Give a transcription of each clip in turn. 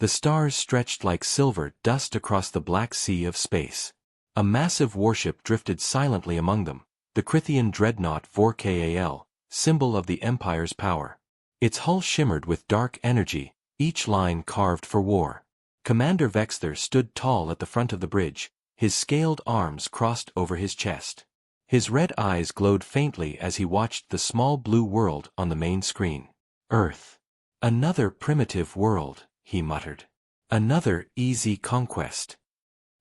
The stars stretched like silver dust across the black sea of space. A massive warship drifted silently among them, the Crythian dreadnought Vor-Kal, symbol of the Empire's power. Its hull shimmered with dark energy, each line carved for war. Commander Vexthor stood tall at the front of the bridge, his scaled arms crossed over his chest. His red eyes glowed faintly as he watched the small blue world on the main screen. Earth. Another primitive world, he muttered. Another easy conquest.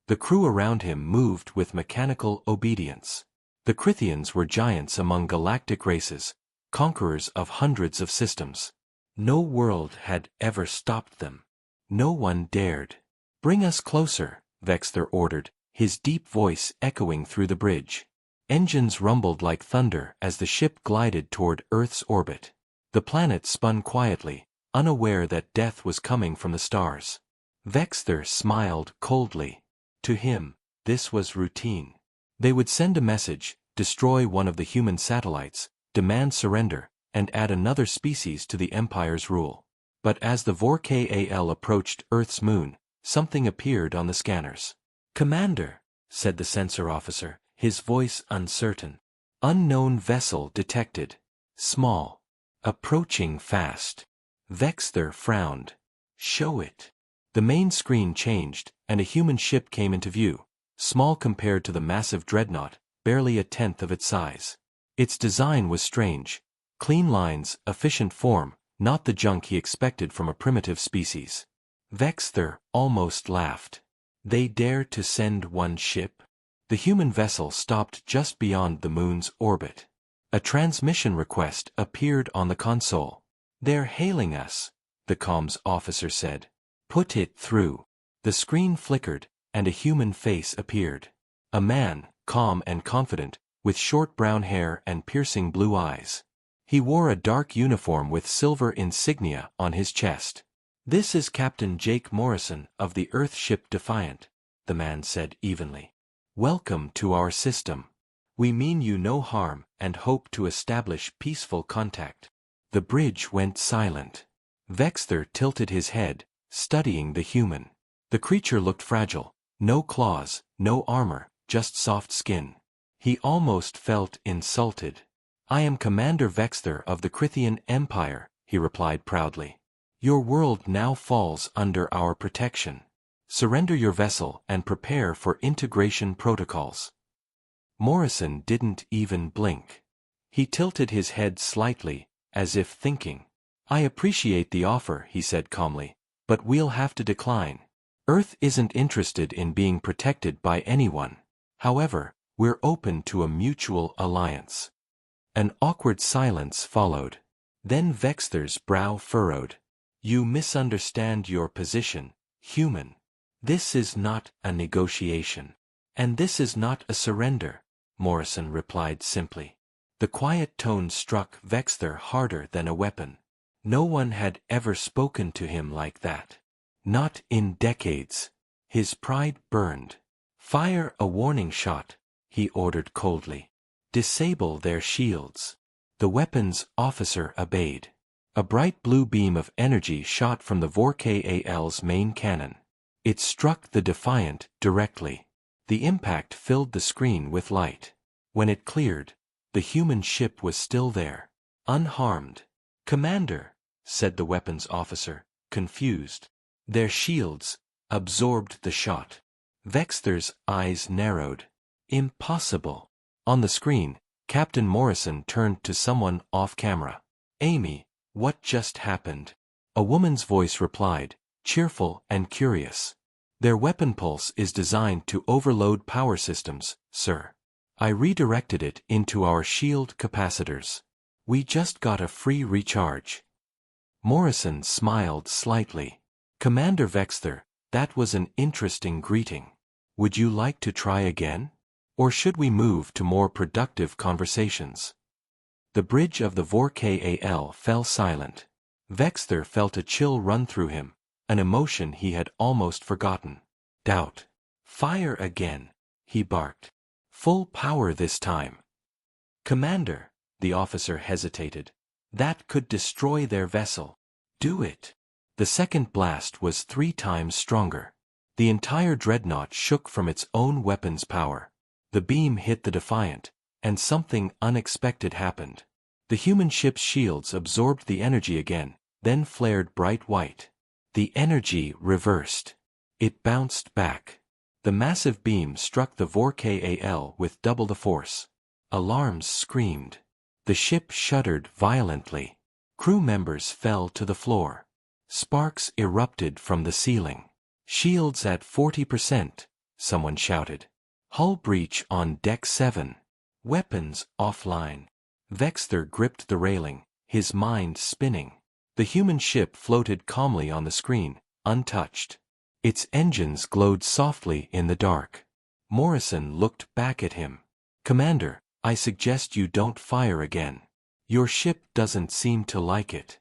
The crew around him moved with mechanical obedience. The Crythians were giants among galactic races, conquerors of hundreds of systems. No world had ever stopped them. No one dared. "Bring us closer," Vexthor ordered, his deep voice echoing through the bridge. Engines rumbled like thunder as the ship glided toward Earth's orbit. The planet spun quietly, unaware that death was coming from the stars. Vexthor smiled coldly. To him, this was routine. They would send a message, destroy one of the human satellites, demand surrender, and add another species to the Empire's rule. But as the Vor-Kal approached Earth's moon, something appeared on the scanners. "Commander," said the sensor officer, his voice uncertain. "Unknown vessel detected. Small. Approaching fast." Vexthor frowned. "Show it." The main screen changed, and a human ship came into view, small compared to the massive dreadnought, barely a tenth of its size. Its design was strange. Clean lines, efficient form, not the junk he expected from a primitive species. Vexthor almost laughed. They dare to send one ship? The human vessel stopped just beyond the moon's orbit. A transmission request appeared on the console. "They're hailing us," the comms officer said. "Put it through." The screen flickered, and a human face appeared. A man, calm and confident, with short brown hair and piercing blue eyes. He wore a dark uniform with silver insignia on his chest. "This is Captain Jake Morrison of the Earth ship Defiant," the man said evenly. "Welcome to our system. We mean you no harm and hope to establish peaceful contact." The bridge went silent. Vexthor tilted his head, studying the human. The creature looked fragile. No claws, no armor, just soft skin. He almost felt insulted. "I am Commander Vexthor of the Crythian Empire," he replied proudly. "Your world now falls under our protection. Surrender your vessel and prepare for integration protocols." Morrison didn't even blink. He tilted his head slightly, as if thinking. "I appreciate the offer," he said calmly, "but we'll have to decline. Earth isn't interested in being protected by anyone. However, we're open to a mutual alliance." An awkward silence followed. Then Vexthor's brow furrowed. "You misunderstand your position, human. This is not a negotiation. And this is not a surrender," Morrison replied simply. The quiet tone struck Vexthor harder than a weapon. No one had ever spoken to him like that. Not in decades. His pride burned. "Fire a warning shot," he ordered coldly. "Disable their shields." The weapons officer obeyed. A bright blue beam of energy shot from the Vor-Kal's main cannon. It struck the Defiant directly. The impact filled the screen with light. When it cleared, the human ship was still there, unharmed. "Commander," said the weapons officer, confused. "Their shields absorbed the shot." Vexthor's eyes narrowed. "Impossible." On the screen, Captain Morrison turned to someone off-camera. "Amy, what just happened?" A woman's voice replied, cheerful and curious. "Their weapon pulse is designed to overload power systems, sir. I redirected it into our shield capacitors. We just got a free recharge." Morrison smiled slightly. "Commander Vexthor, that was an interesting greeting. Would you like to try again? Or should we move to more productive conversations?" The bridge of the Vor-Kal fell silent. Vexthor felt a chill run through him, an emotion he had almost forgotten. Doubt. "Fire again," he barked. "Full power this time." "Commander," the officer hesitated. "That could destroy their vessel." "Do it." The second blast was 3 times stronger. The entire dreadnought shook from its own weapon's power. The beam hit the Defiant, and something unexpected happened. The human ship's shields absorbed the energy again, then flared bright white. The energy reversed. It bounced back. The massive beam struck the VOR-KAL with double the force. Alarms screamed. The ship shuddered violently. Crew members fell to the floor. Sparks erupted from the ceiling. "Shields at 40%, someone shouted. "Hull breach on Deck 7. Weapons offline." Vexter gripped the railing, his mind spinning. The human ship floated calmly on the screen, untouched. Its engines glowed softly in the dark. Morrison looked back at him. "Commander, I suggest you don't fire again. Your ship doesn't seem to like it."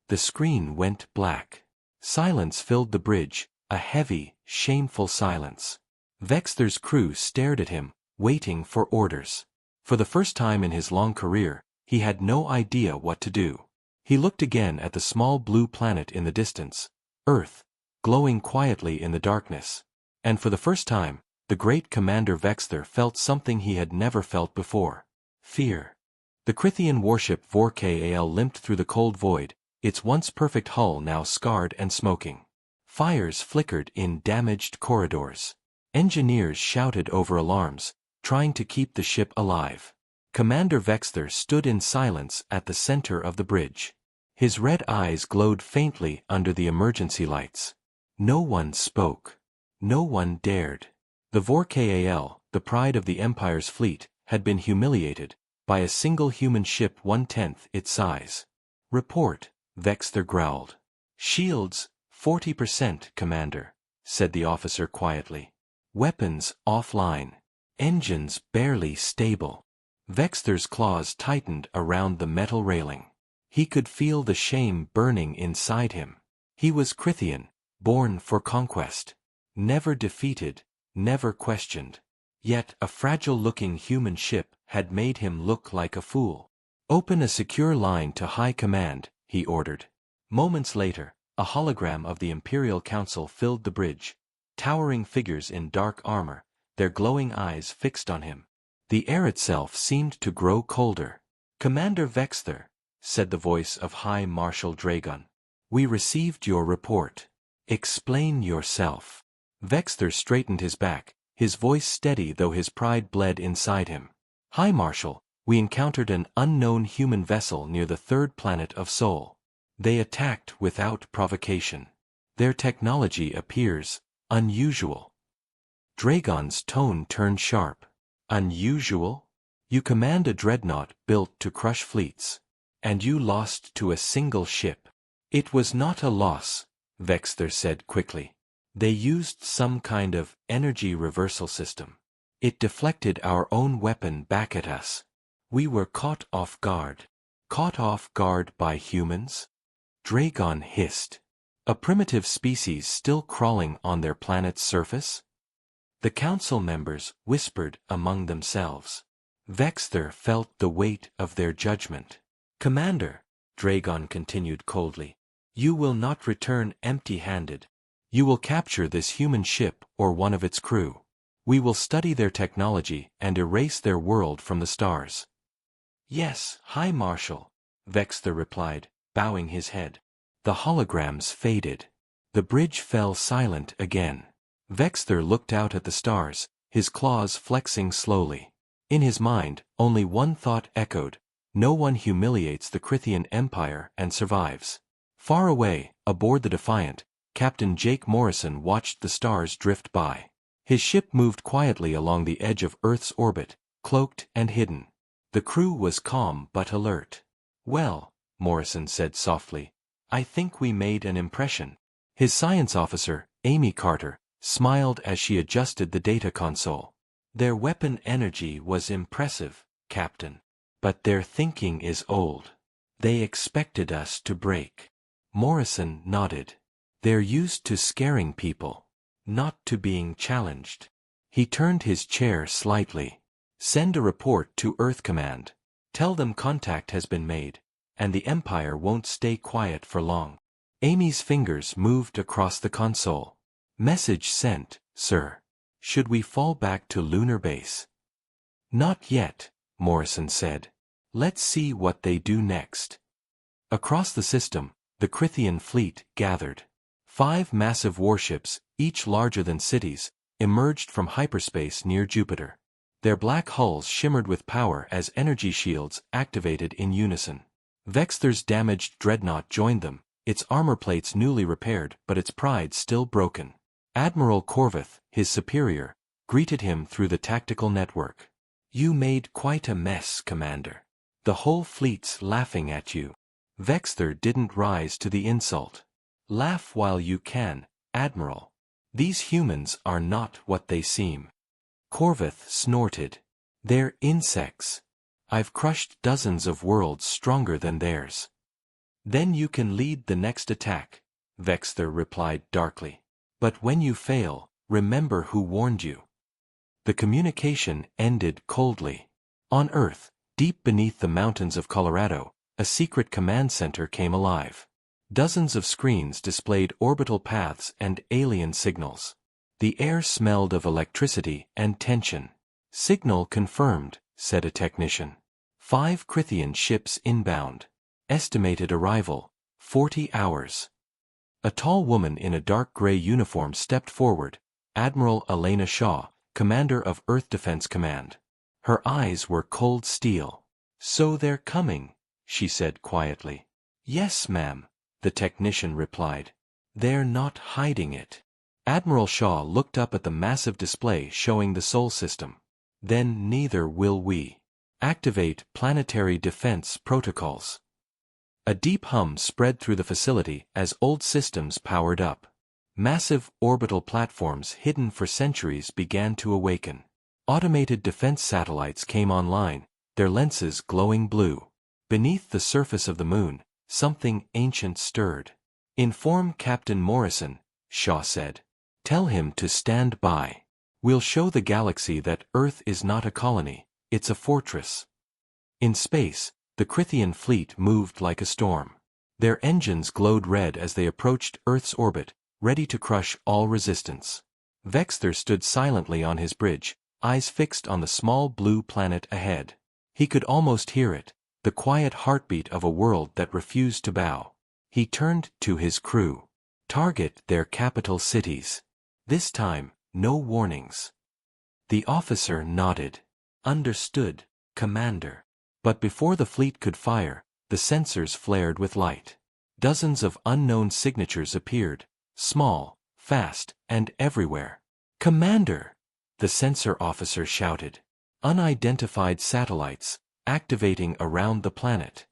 The screen went black. Silence filled the bridge, a heavy, shameful silence. Vexter's crew stared at him, waiting for orders. For the first time in his long career, he had no idea what to do. He looked again at the small blue planet in the distance, Earth, glowing quietly in the darkness. And for the first time, the great Commander Vexter felt something he had never felt before: fear. The Crythian warship VOR-KAL limped through the cold void, its once perfect hull now scarred and smoking. Fires flickered in damaged corridors. Engineers shouted over alarms, trying to keep the ship alive. Commander Vexter stood in silence at the center of the bridge. His red eyes glowed faintly under the emergency lights. No one spoke. No one dared. The VOR-KAL, the pride of the Empire's fleet, had been humiliated by a single human ship 1/10 its size. "Report," Vexter growled. "Shields, 40%, Commander," said the officer quietly. "Weapons offline. Engines barely stable." Vexter's claws tightened around the metal railing. He could feel the shame burning inside him. He was Crythian, born for conquest. Never defeated, never questioned. Yet a fragile-looking human ship had made him look like a fool. "Open a secure line to High Command," he ordered. Moments later, a hologram of the Imperial Council filled the bridge. Towering figures in dark armor, their glowing eyes fixed on him. The air itself seemed to grow colder. "Commander Vexter," said the voice of High Marshal Dragon. "We received your report. Explain yourself." Vexter straightened his back, his voice steady though his pride bled inside him. "High Marshal, we encountered an unknown human vessel near the third planet of Sol. They attacked without provocation. Their technology appears unusual." Dragon's tone turned sharp. "Unusual? You command a dreadnought built to crush fleets. And you lost to a single ship." "It was not a loss," Vexter said quickly. "They used some kind of energy reversal system. It deflected our own weapon back at us. We were caught off guard." "Caught off guard by humans?" Dragon hissed. "A primitive species still crawling on their planet's surface?" The council members whispered among themselves. Vexter felt the weight of their judgment. "Commander," Dragon continued coldly, "you will not return empty-handed. You will capture this human ship or one of its crew. We will study their technology and erase their world from the stars." "Yes, High Marshal," Vexter replied, bowing his head. The holograms faded. The bridge fell silent again. Vexter looked out at the stars, his claws flexing slowly. In his mind, only one thought echoed: no one humiliates the Crythian Empire and survives. Far away, aboard the Defiant, Captain Jake Morrison watched the stars drift by. His ship moved quietly along the edge of Earth's orbit, cloaked and hidden. The crew was calm but alert. "Well," Morrison said softly, "I think we made an impression." His science officer, Amy Carter, smiled as she adjusted the data console. "Their weapon energy was impressive, Captain. But their thinking is old. They expected us to break." Morrison nodded. "They're used to scaring people, not to being challenged." He turned his chair slightly. "Send a report to Earth Command. Tell them contact has been made, and the Empire won't stay quiet for long." Amy's fingers moved across the console. Message sent, sir. Should we fall back to lunar base? Not yet, Morrison said. Let's see what they do next. Across the system, the Crythian fleet gathered. 5 massive warships, each larger than cities, emerged from hyperspace near Jupiter. Their black hulls shimmered with power as energy shields activated in unison. Vexthor's damaged dreadnought joined them, its armor plates newly repaired but its pride still broken. Admiral Corvith, his superior, greeted him through the tactical network. You made quite a mess, Commander. The whole fleet's laughing at you. Vexthor didn't rise to the insult. Laugh while you can, Admiral. These humans are not what they seem. Corvith snorted. They're insects. I've crushed dozens of worlds stronger than theirs. Then you can lead the next attack, Vexthor replied darkly. But when you fail, remember who warned you. The communication ended coldly. On Earth, deep beneath the mountains of Colorado, a secret command center came alive. Dozens of screens displayed orbital paths and alien signals. The air smelled of electricity and tension. Signal confirmed, said a technician. 5 Crythian ships inbound. Estimated arrival, 40 hours. A tall woman in a dark gray uniform stepped forward, Admiral Elena Shaw, commander of Earth Defense Command. Her eyes were cold steel. So they're coming, she said quietly. Yes, ma'am, the technician replied. They're not hiding it. Admiral Shaw looked up at the massive display showing the Sol system. Then neither will we. Activate planetary defense protocols. A deep hum spread through the facility as old systems powered up. Massive orbital platforms hidden for centuries began to awaken. Automated defense satellites came online, their lenses glowing blue. Beneath the surface of the moon, something ancient stirred. Inform Captain Morrison, Shaw said. Tell him to stand by. We'll show the galaxy that Earth is not a colony, it's a fortress. In space, the Crythian fleet moved like a storm. Their engines glowed red as they approached Earth's orbit, ready to crush all resistance. Vexthor stood silently on his bridge, eyes fixed on the small blue planet ahead. He could almost hear it, the quiet heartbeat of a world that refused to bow. He turned to his crew. Target their capital cities. This time, no warnings. The officer nodded. Understood, Commander. But before the fleet could fire, the sensors flared with light. Dozens of unknown signatures appeared, small, fast, and everywhere. Commander! The sensor officer shouted. Unidentified satellites, activating around the planet.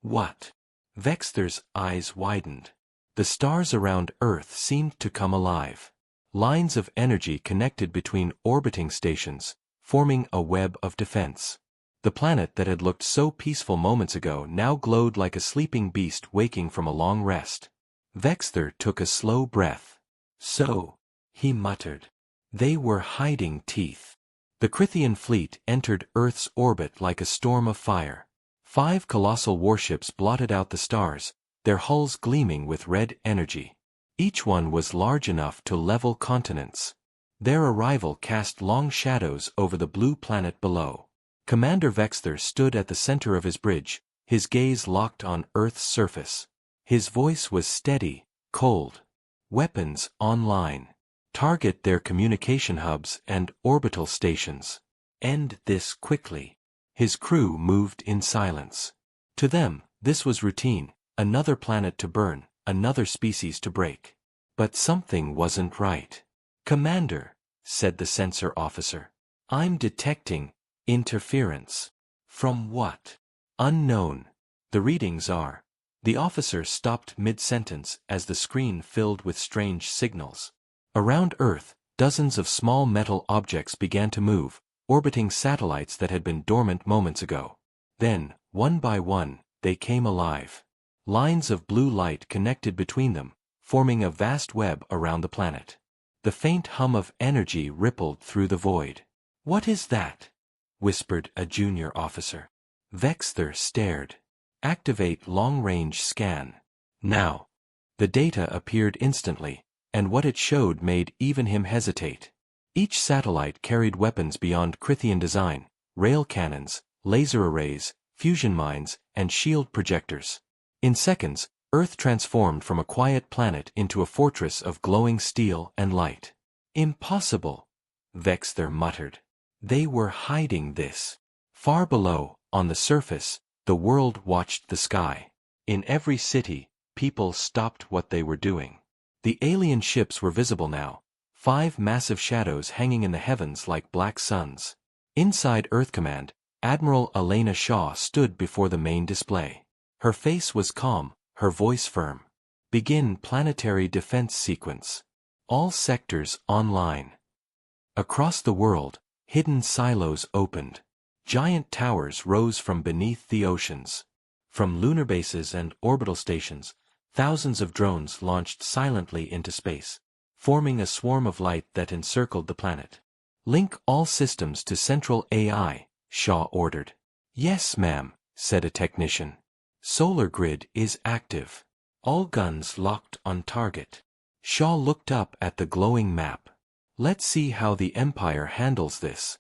What? Vexthor's eyes widened. The stars around Earth seemed to come alive. Lines of energy connected between orbiting stations, forming a web of defense. The planet that had looked so peaceful moments ago now glowed like a sleeping beast waking from a long rest. Vexthor took a slow breath. So, he muttered. They were hiding teeth. The Crythian fleet entered Earth's orbit like a storm of fire. 5 colossal warships blotted out the stars, their hulls gleaming with red energy. Each one was large enough to level continents. Their arrival cast long shadows over the blue planet below. Commander Vexthor stood at the center of his bridge, his gaze locked on Earth's surface. His voice was steady, cold. Weapons online. Target their communication hubs and orbital stations. End this quickly. His crew moved in silence. To them, this was routine, another planet to burn, another species to break. But something wasn't right. Commander, said the sensor officer. I'm detecting interference. From what? Unknown. The readings are. The officer stopped mid-sentence as the screen filled with strange signals. Around Earth, dozens of small metal objects began to move, orbiting satellites that had been dormant moments ago. Then, one by one, they came alive. Lines of blue light connected between them, forming a vast web around the planet. The faint hum of energy rippled through the void. What is that? Whispered a junior officer. Vexthor stared. Activate long-range scan. Now. The data appeared instantly, and what it showed made even him hesitate. Each satellite carried weapons beyond Krithian design: rail cannons, laser arrays, fusion mines, and shield projectors. In seconds, Earth transformed from a quiet planet into a fortress of glowing steel and light. "Impossible," Vexthor muttered. They were hiding this. Far below, on the surface, the world watched the sky. In every city, people stopped what they were doing. The alien ships were visible now, 5 massive shadows hanging in the heavens like black suns. Inside Earth Command, Admiral Elena Shaw stood before the main display. Her face was calm, her voice firm. "Begin planetary defense sequence. All sectors online." Across the world, hidden silos opened. Giant towers rose from beneath the oceans. From lunar bases and orbital stations, thousands of drones launched silently into space, forming a swarm of light that encircled the planet. "Link all systems to Central AI," Shaw ordered. "Yes, ma'am," said a technician. "Solar grid is active. All guns locked on target." Shaw looked up at the glowing map. "Let's see how the Empire handles this."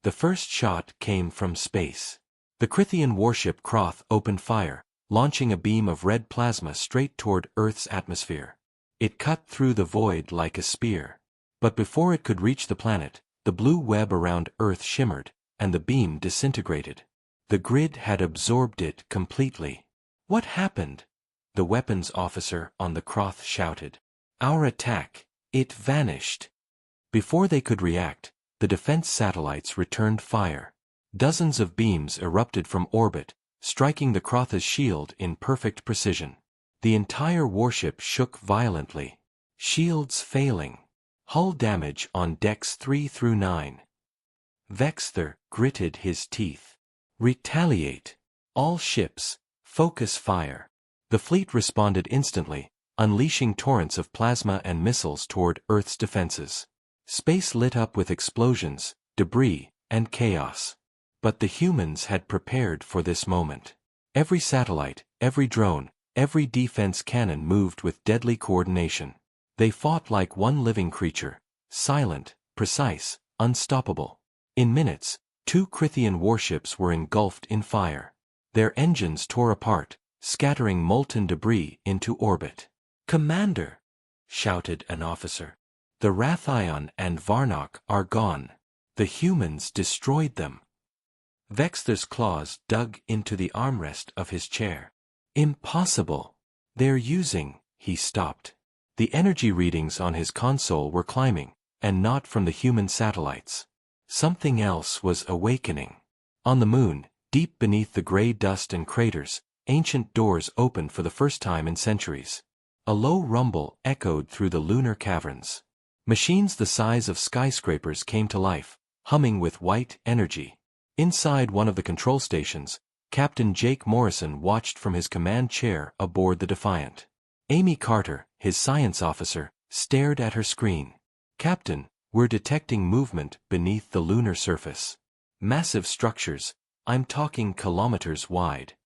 The first shot came from space. The Krithian warship Kroth opened fire, launching a beam of red plasma straight toward Earth's atmosphere. It cut through the void like a spear. But before it could reach the planet, the blue web around Earth shimmered, and the beam disintegrated. The grid had absorbed it completely. "What happened?" the weapons officer on the Kroth shouted. "Our attack, it vanished." Before they could react, the defense satellites returned fire. Dozens of beams erupted from orbit, striking the Kroth's shield in perfect precision. The entire warship shook violently. Shields failing. Hull damage on decks 3 through 9. Vexthor gritted his teeth. "Retaliate. All ships, focus fire." The fleet responded instantly, unleashing torrents of plasma and missiles toward Earth's defenses. Space lit up with explosions, debris, and chaos. But the humans had prepared for this moment. Every satellite, every drone, every defense cannon moved with deadly coordination. They fought like one living creature, silent, precise, unstoppable. In minutes, 2 Krithian warships were engulfed in fire. Their engines tore apart, scattering molten debris into orbit. "Commander!" shouted an officer. "The Rathion and Varnock are gone. The humans destroyed them." Vexthor's claws dug into the armrest of his chair. "Impossible. They're using..." He stopped. The energy readings on his console were climbing, and not from the human satellites. Something else was awakening. On the moon, deep beneath the gray dust and craters, ancient doors opened for the first time in centuries. A low rumble echoed through the lunar caverns. Machines the size of skyscrapers came to life, humming with white energy. Inside one of the control stations, Captain Jake Morrison watched from his command chair aboard the Defiant. Amy Carter, his science officer, stared at her screen. "Captain, we're detecting movement beneath the lunar surface. Massive structures, I'm talking kilometers wide."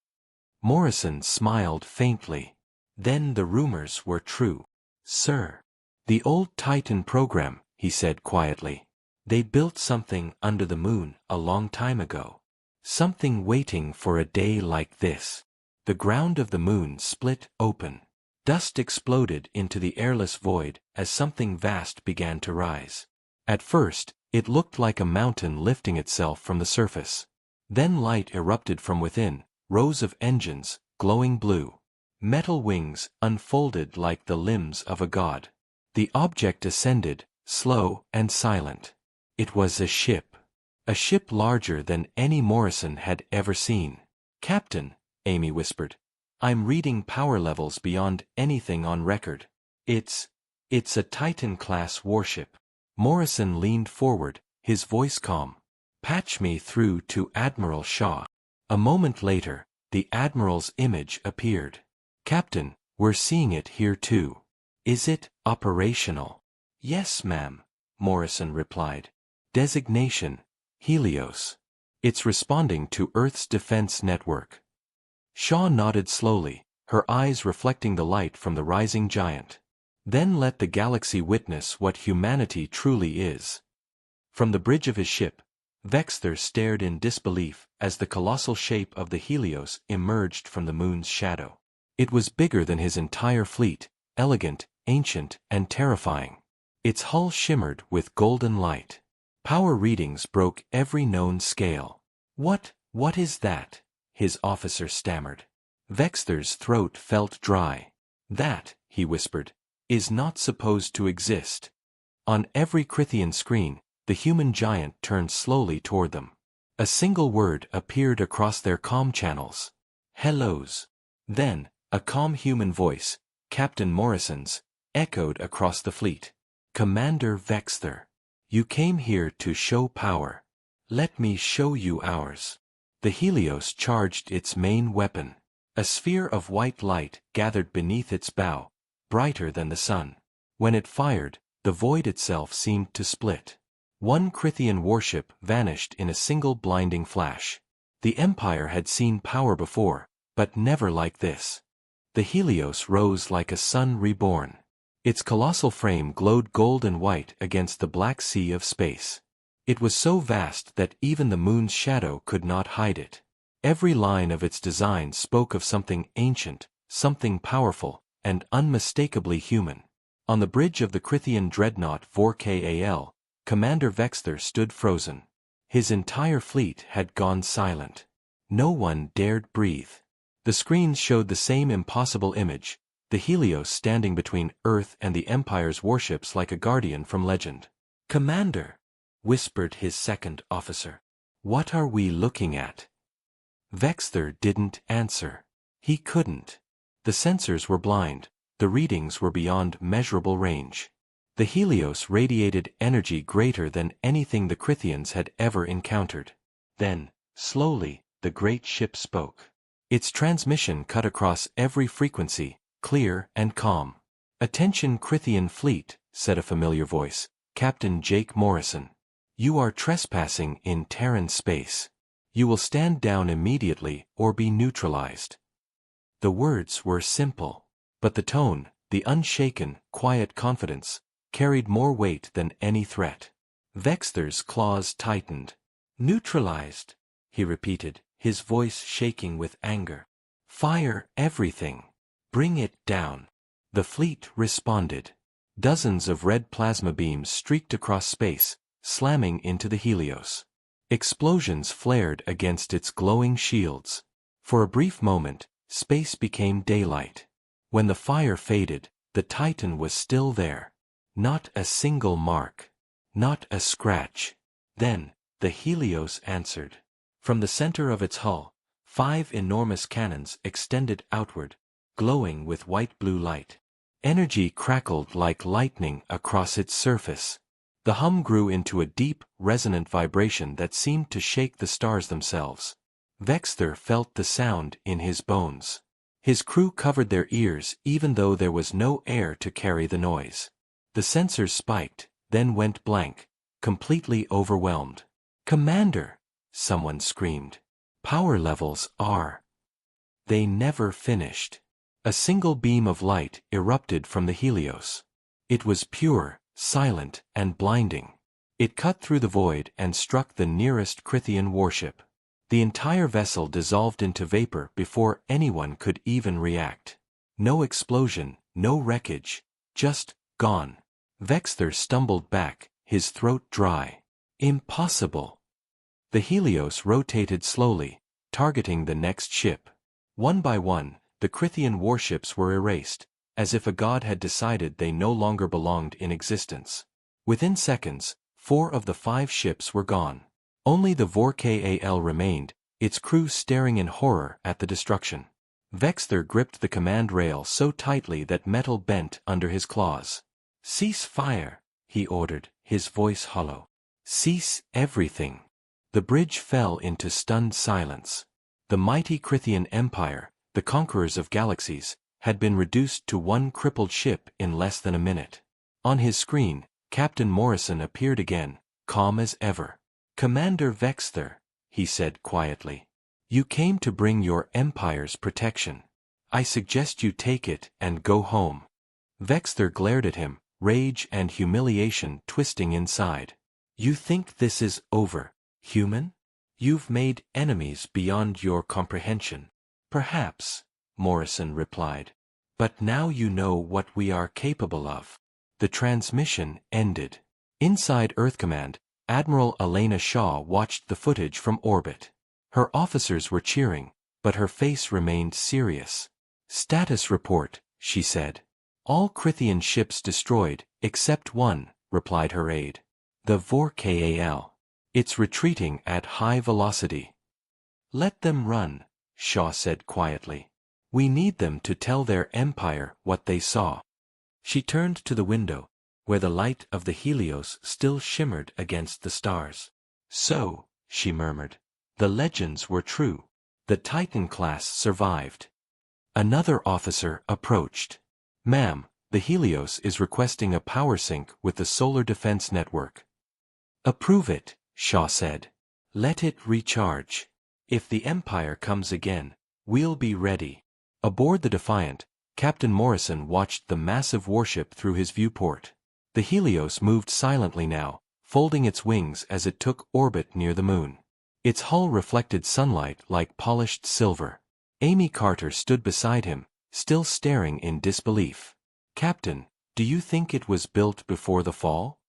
Morrison smiled faintly. Then the rumors were true. "Sir. The old Titan program," he said quietly. "They built something under the moon a long time ago. Something waiting for a day like this." The ground of the moon split open. Dust exploded into the airless void as something vast began to rise. At first, it looked like a mountain lifting itself from the surface. Then light erupted from within, rows of engines, glowing blue. Metal wings unfolded like the limbs of a god. The object ascended, slow and silent. It was a ship. A ship larger than any Morrison had ever seen. "Captain," Amy whispered, "I'm reading power levels beyond anything on record. It's a Titan-class warship." Morrison leaned forward, his voice calm. "Patch me through to Admiral Shaw." A moment later, the Admiral's image appeared. "Captain, we're seeing it here too. Is it operational?" "Yes, ma'am," Morrison replied. "Designation, Helios. It's responding to Earth's defense network." Shaw nodded slowly, her eyes reflecting the light from the rising giant. Then let the galaxy witness what humanity truly is. From the bridge of his ship, Vexthor stared in disbelief as the colossal shape of the Helios emerged from the moon's shadow. It was bigger than his entire fleet, elegant, ancient, and terrifying. Its hull shimmered with golden light. Power readings broke every known scale. What is that?" his officer stammered. Vexthor's throat felt dry. "That," he whispered, "is not supposed to exist." On every Crithian screen, the human giant turned slowly toward them. A single word appeared across their comm channels. "Hellos." Then, a calm human voice, Captain Morrison's, echoed across the fleet. "Commander Vexthor, you came here to show power. Let me show you ours." The Helios charged its main weapon. A sphere of white light gathered beneath its bow, brighter than the sun. When it fired, the void itself seemed to split. One Crithian warship vanished in a single blinding flash. The Empire had seen power before, but never like this. The Helios rose like a sun reborn. Its colossal frame glowed gold and white against the black sea of space. It was so vast that even the moon's shadow could not hide it. Every line of its design spoke of something ancient, something powerful, and unmistakably human. On the bridge of the Crithian dreadnought Vorkal, Commander Vexthor stood frozen. His entire fleet had gone silent. No one dared breathe. The screens showed the same impossible image, the Helios standing between Earth and the Empire's warships like a guardian from legend. "Commander," whispered his second officer, "what are we looking at?" Vexthor didn't answer. He couldn't. The sensors were blind, the readings were beyond measurable range. The Helios radiated energy greater than anything the Crithians had ever encountered. Then, slowly, the great ship spoke. Its transmission cut across every frequency, clear and calm. "Attention Crithian fleet," said a familiar voice, Captain Jake Morrison. "You are trespassing in Terran space. You will stand down immediately or be neutralized." The words were simple, but the tone, the unshaken, quiet confidence, carried more weight than any threat. Vexthor's claws tightened. "Neutralized," he repeated, his voice shaking with anger. "Fire everything. Bring it down." The fleet responded. Dozens of red plasma beams streaked across space, slamming into the Helios. Explosions flared against its glowing shields. For a brief moment, space became daylight. When the fire faded, the Titan was still there. Not a single mark. Not a scratch. Then, the Helios answered. From the center of its hull, 5 enormous cannons extended outward, glowing with white-blue light. Energy crackled like lightning across its surface. The hum grew into a deep, resonant vibration that seemed to shake the stars themselves. Vexthor felt the sound in his bones. His crew covered their ears even though there was no air to carry the noise. The sensors spiked, then went blank, completely overwhelmed. "Commander!" someone screamed. "Power levels are..." They never finished. A single beam of light erupted from the Helios. It was pure, silent, and blinding. It cut through the void and struck the nearest Crithian warship. The entire vessel dissolved into vapor before anyone could even react. No explosion, no wreckage, just gone. Vexthor stumbled back, his throat dry. Impossible. The Helios rotated slowly, targeting the next ship. One by one, the Crithian warships were erased, as if a god had decided they no longer belonged in existence. Within seconds, 4 of the 5 ships were gone. Only the Vorkal remained, its crew staring in horror at the destruction. Vexthor gripped the command rail so tightly that metal bent under his claws. "Cease fire," he ordered, his voice hollow. "Cease everything." The bridge fell into stunned silence. The mighty Crithian Empire, the conquerors of galaxies, had been reduced to one crippled ship in less than a minute. On his screen, Captain Morrison appeared again, calm as ever. "Commander Vexthor," he said quietly. "You came to bring your Empire's protection. I suggest you take it and go home. Vexthor glared at him, rage and humiliation twisting inside. You think this is over, human? You've made enemies beyond your comprehension. Perhaps, Morrison replied. But now you know what we are capable of. The transmission ended. Inside Earth Command, Admiral Elena Shaw watched the footage from orbit. Her officers were cheering, but her face remained serious. Status report, she said. All Krithian ships destroyed, except one, replied her aide. The VOR-KAL. It's retreating at high velocity. Let them run, Shaw said quietly. We need them to tell their empire what they saw. She turned to the window, where the light of the Helios still shimmered against the stars. So, she murmured, the legends were true. The Titan class survived. Another officer approached. Ma'am, the Helios is requesting a power sync with the Solar Defense Network. Approve it, Shaw said. Let it recharge. If the Empire comes again, we'll be ready. Aboard the Defiant, Captain Morrison watched the massive warship through his viewport. The Helios moved silently now, folding its wings as it took orbit near the moon. Its hull reflected sunlight like polished silver. Amy Carter stood beside him, still staring in disbelief. Captain, do you think it was built before the fall?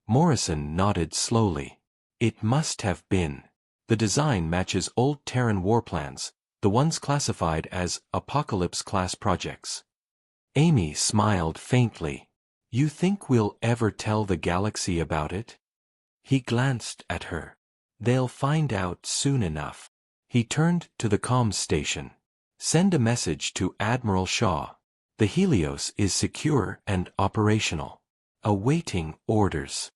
Morrison nodded slowly. It must have been. The design matches old Terran warplans, the ones classified as Apocalypse-class projects. Amy smiled faintly. You think we'll ever tell the galaxy about it? He glanced at her. They'll find out soon enough. He turned to the comms station. Send a message to Admiral Shaw. The Helios is secure and operational. Awaiting orders.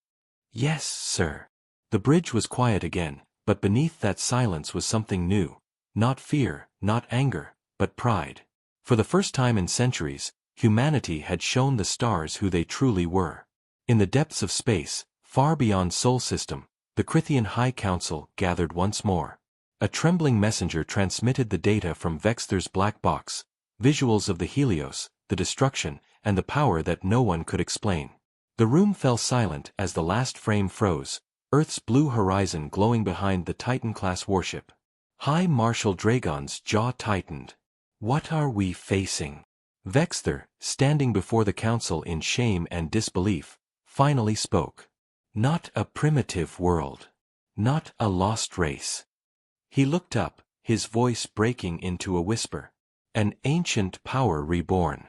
Yes, sir. The bridge was quiet again, but beneath that silence was something new. Not fear, not anger, but pride. For the first time in centuries, humanity had shown the stars who they truly were. In the depths of space, far beyond Sol System, the Krithian High Council gathered once more. A trembling messenger transmitted the data from Vexthor's black box, visuals of the Helios, the destruction, and the power that no one could explain. The room fell silent as the last frame froze, Earth's blue horizon glowing behind the Titan-class warship. High Marshal Dragon's jaw tightened. What are we facing? Vexthor, standing before the council in shame and disbelief, finally spoke. Not a primitive world. Not a lost race. He looked up, his voice breaking into a whisper. An ancient power reborn.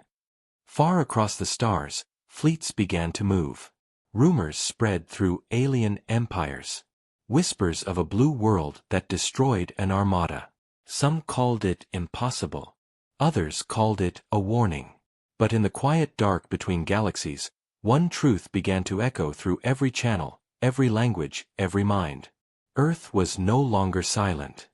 Far across the stars, fleets began to move. Rumors spread through alien empires. Whispers of a blue world that destroyed an armada. Some called it impossible. Others called it a warning. But in the quiet dark between galaxies, one truth began to echo through every channel, every language, every mind. Earth was no longer silent.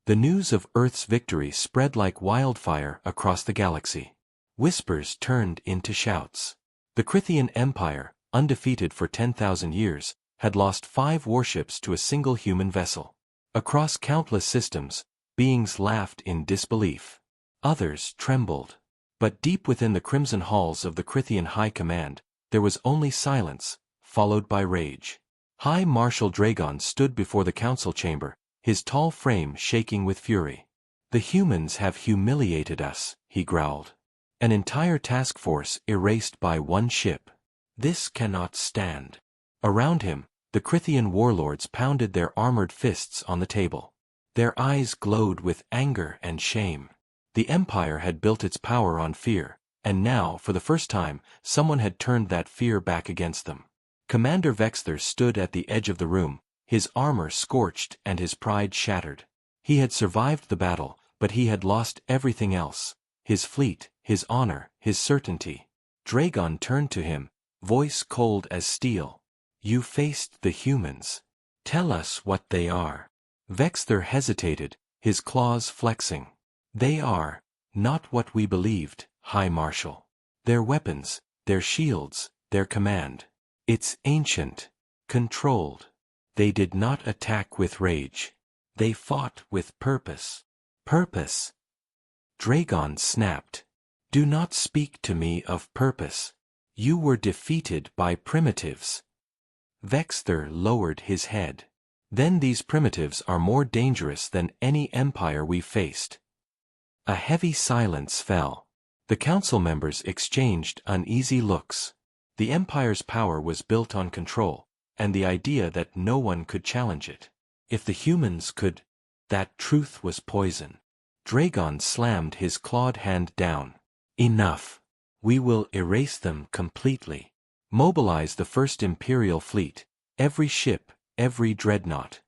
The news of Earth's victory spread like wildfire across the galaxy. Whispers turned into shouts. The Krithian Empire, undefeated for 10,000 years, had lost 5 warships to a single human vessel. Across countless systems, beings laughed in disbelief. Others trembled. But deep within the crimson halls of the Krithian High Command, there was only silence, followed by rage. High Marshal Dragon stood before the council chamber, his tall frame shaking with fury. The humans have humiliated us, he growled. An entire task force erased by one ship. This cannot stand. Around him, the Krithian warlords pounded their armored fists on the table. Their eyes glowed with anger and shame. The Empire had built its power on fear, and now, for the first time, someone had turned that fear back against them. Commander Vexthor stood at the edge of the room, his armor scorched and his pride shattered. He had survived the battle, but he had lost everything else. His fleet, his honor, his certainty. Dragon turned to him, voice cold as steel. You faced the humans. Tell us what they are. Vexthor hesitated, his claws flexing. They are not what we believed, High Marshal. Their weapons, their shields, their command. It's ancient, controlled. They did not attack with rage. They fought with purpose. Purpose. Dragon snapped. Do not speak to me of purpose. You were defeated by primitives. Vexthor lowered his head. Then these primitives are more dangerous than any empire we faced. A heavy silence fell. The council members exchanged uneasy looks. The empire's power was built on control, and the idea that no one could challenge it. If the humans could, that truth was poison. Dragon slammed his clawed hand down. Enough. We will erase them completely. Mobilize the first Imperial fleet, every ship, every dreadnought.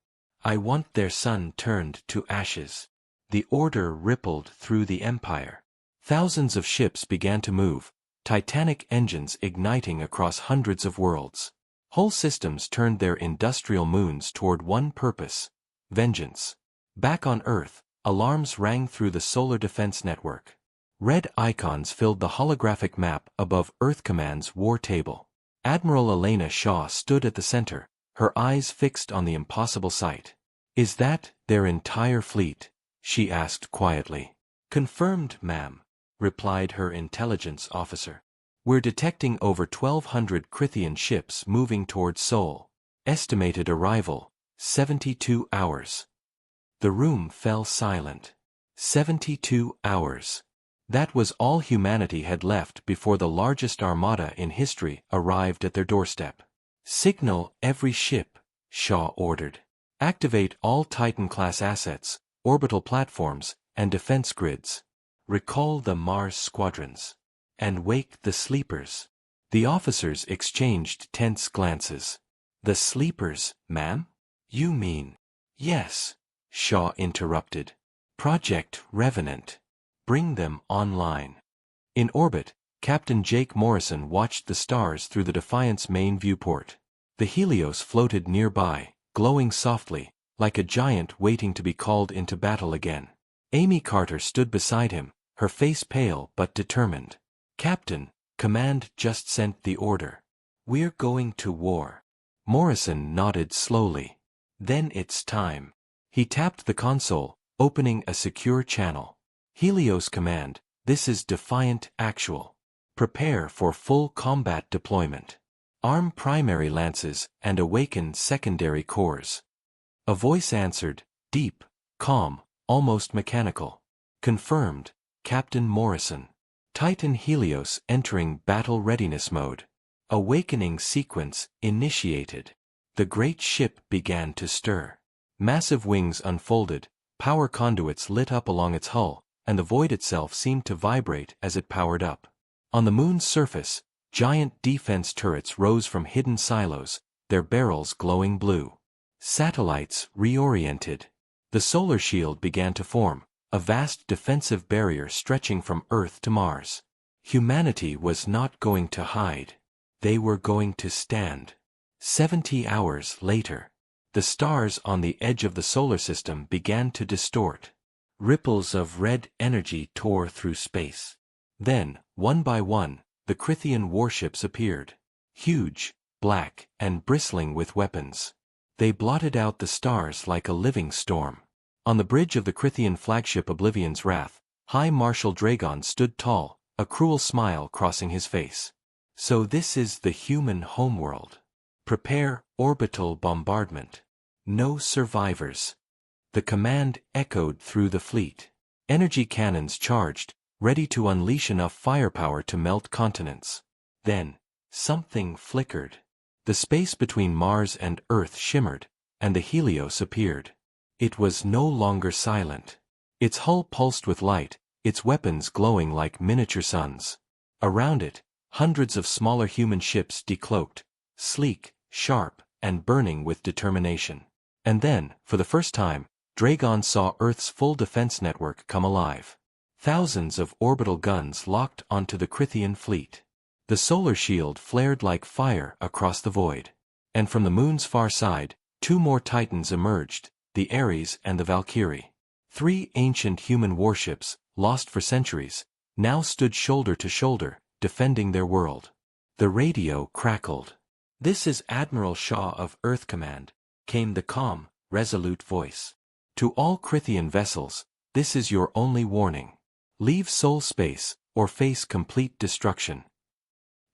I want their sun turned to ashes. The order rippled through the Empire. Thousands of ships began to move, titanic engines igniting across hundreds of worlds. Whole systems turned their industrial moons toward one purpose: vengeance. Back on Earth, alarms rang through the solar defense network. Red icons filled the holographic map above Earth Command's war table. Admiral Elena Shaw stood at the center, her eyes fixed on the impossible sight. Is that their entire fleet? She asked quietly. Confirmed, ma'am, replied her intelligence officer. We're detecting over 1,200 Krithian ships moving towards Sol. Estimated arrival, 72 hours. The room fell silent. 72 hours. That was all humanity had left before the largest armada in history arrived at their doorstep. Signal every ship, Shaw ordered. Activate all Titan-class assets, orbital platforms, and defense grids. Recall the Mars squadrons. And wake the sleepers. The officers exchanged tense glances. The sleepers, ma'am? You mean? Yes, Shaw interrupted. Project Revenant. Bring them online. In orbit, Captain Jake Morrison watched the stars through the Defiant's main viewport. The Helios floated nearby, glowing softly, like a giant waiting to be called into battle again. Amy Carter stood beside him, her face pale but determined. Captain, Command just sent the order. We're going to war. Morrison nodded slowly. Then it's time. He tapped the console, opening a secure channel. Helios Command, this is Defiant Actual. Prepare for full combat deployment. Arm primary lances and awaken secondary cores. A voice answered, deep, calm, almost mechanical. Confirmed, Captain Morrison. Titan Helios entering battle readiness mode. Awakening sequence initiated. The great ship began to stir. Massive wings unfolded, power conduits lit up along its hull, and the void itself seemed to vibrate as it powered up. On the moon's surface, giant defense turrets rose from hidden silos, their barrels glowing blue. Satellites reoriented. The solar shield began to form, a vast defensive barrier stretching from Earth to Mars. Humanity was not going to hide. They were going to stand. 70 hours later, the stars on the edge of the solar system began to distort. Ripples of red energy tore through space. Then, one by one, the Krithian warships appeared. Huge, black, and bristling with weapons. They blotted out the stars like a living storm. On the bridge of the Krithian flagship Oblivion's Wrath, High Marshal Dragon stood tall, a cruel smile crossing his face. So this is the human homeworld. Prepare orbital bombardment. No survivors. The command echoed through the fleet. Energy cannons charged, ready to unleash enough firepower to melt continents. Then, something flickered. The space between Mars and Earth shimmered, and the Helios appeared. It was no longer silent. Its hull pulsed with light, its weapons glowing like miniature suns. Around it, hundreds of smaller human ships decloaked, sleek, sharp, and burning with determination. And then, for the first time, Dragon saw Earth's full defense network come alive. Thousands of orbital guns locked onto the Krithian fleet. The solar shield flared like fire across the void. And from the moon's far side, two more Titans emerged, the Ares and the Valkyrie. Three ancient human warships, lost for centuries, now stood shoulder to shoulder, defending their world. The radio crackled. "This is Admiral Shaw of Earth Command," came the calm, resolute voice. "To all Krithian vessels, this is your only warning. Leave soul space, or face complete destruction.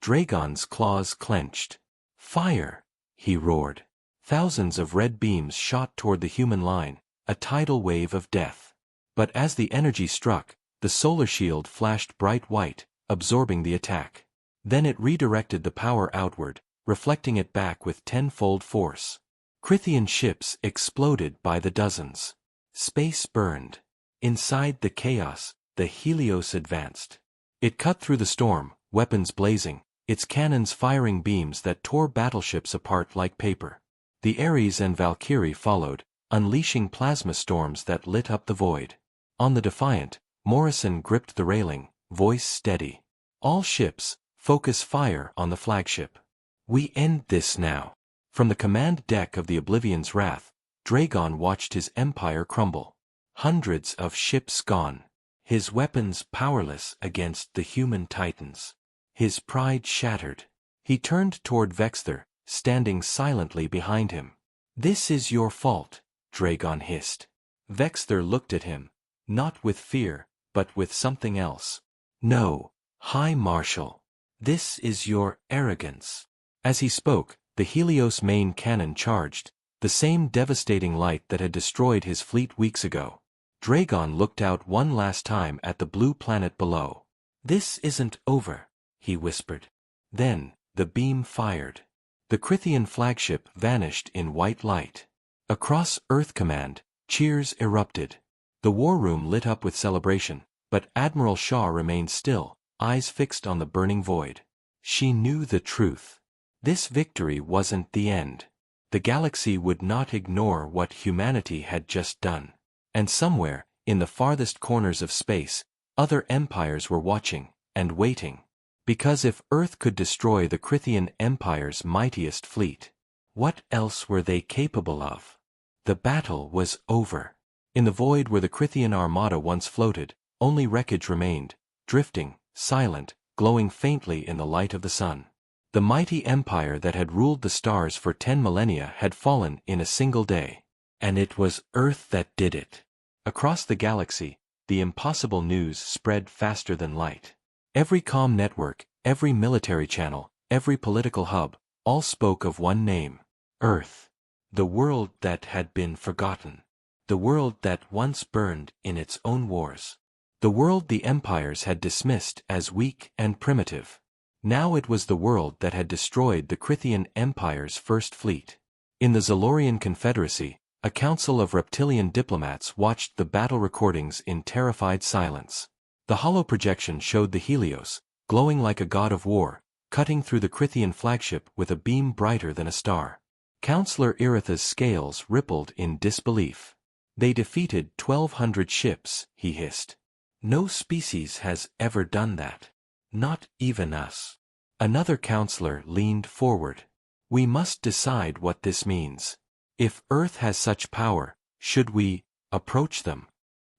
Dragon's claws clenched. Fire! He roared. Thousands of red beams shot toward the human line, a tidal wave of death. But as the energy struck, the solar shield flashed bright white, absorbing the attack. Then it redirected the power outward, reflecting it back with tenfold force. Crythian ships exploded by the dozens. Space burned. Inside the chaos, the Helios advanced. It cut through the storm, weapons blazing, its cannons firing beams that tore battleships apart like paper. The Ares and Valkyrie followed, unleashing plasma storms that lit up the void. On the Defiant, Morrison gripped the railing, voice steady. All ships, focus fire on the flagship. We end this now. From the command deck of the Oblivion's Wrath, Dragon watched his empire crumble. Hundreds of ships gone. His weapons powerless against the human titans. His pride shattered. He turned toward Vexthor, standing silently behind him. This is your fault, Dragon hissed. Vexthor looked at him, not with fear, but with something else. No, High Marshal. This is your arrogance. As he spoke, the Helios main cannon charged, the same devastating light that had destroyed his fleet weeks ago. Dragon looked out one last time at the blue planet below. This isn't over, he whispered. Then, the beam fired. The Crythian flagship vanished in white light. Across Earth Command, cheers erupted. The war room lit up with celebration, but Admiral Shaw remained still, eyes fixed on the burning void. She knew the truth. This victory wasn't the end. The galaxy would not ignore what humanity had just done. And somewhere, in the farthest corners of space, other empires were watching, and waiting. Because if Earth could destroy the Crythian Empire's mightiest fleet, what else were they capable of? The battle was over. In the void where the Crythian armada once floated, only wreckage remained, drifting, silent, glowing faintly in the light of the sun. The mighty empire that had ruled the stars for 10 millennia had fallen in a single day. And it was Earth that did it. Across the galaxy, the impossible news spread faster than light. Every comm network, every military channel, every political hub, all spoke of one name: Earth. The world that had been forgotten. The world that once burned in its own wars. The world the empires had dismissed as weak and primitive. Now it was the world that had destroyed the Crythian Empire's first fleet. In the Zalorian Confederacy, a council of reptilian diplomats watched the battle recordings in terrified silence. The hollow projection showed the Helios, glowing like a god of war, cutting through the Crythian flagship with a beam brighter than a star. Counselor Iritha's scales rippled in disbelief. They defeated 1,200 ships, he hissed. No species has ever done that. Not even us. Another counselor leaned forward. We must decide what this means. If Earth has such power, should we approach them?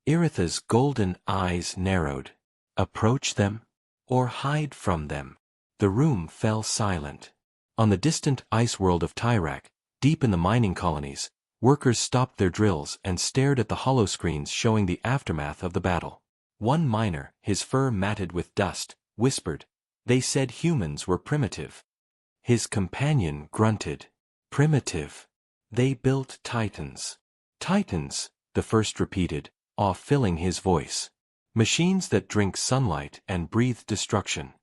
Iritha's golden eyes narrowed. Approach them? Or hide from them? The room fell silent. On the distant ice world of Tyrak, deep in the mining colonies, workers stopped their drills and stared at the holoscreens showing the aftermath of the battle. One miner, his fur matted with dust, whispered, "They said humans were primitive." His companion grunted. Primitive. They built titans. Titans, the first repeated, awe filling his voice. Machines that drink sunlight and breathe destruction.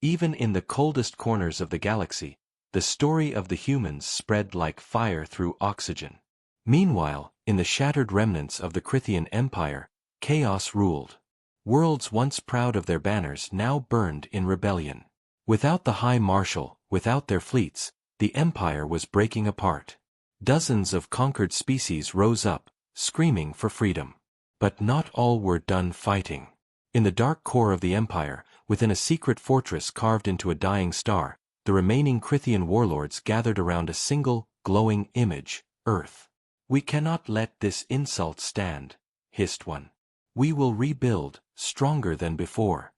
Even in the coldest corners of the galaxy, the story of the humans spread like fire through oxygen. Meanwhile, in the shattered remnants of the Crythian Empire, chaos ruled. Worlds once proud of their banners now burned in rebellion. Without the High Marshal, without their fleets, the Empire was breaking apart. Dozens of conquered species rose up, screaming for freedom. But not all were done fighting. In the dark core of the Empire, within a secret fortress carved into a dying star, the remaining Crythian warlords gathered around a single, glowing image: Earth. "We cannot let this insult stand," hissed one. "We will rebuild, stronger than before."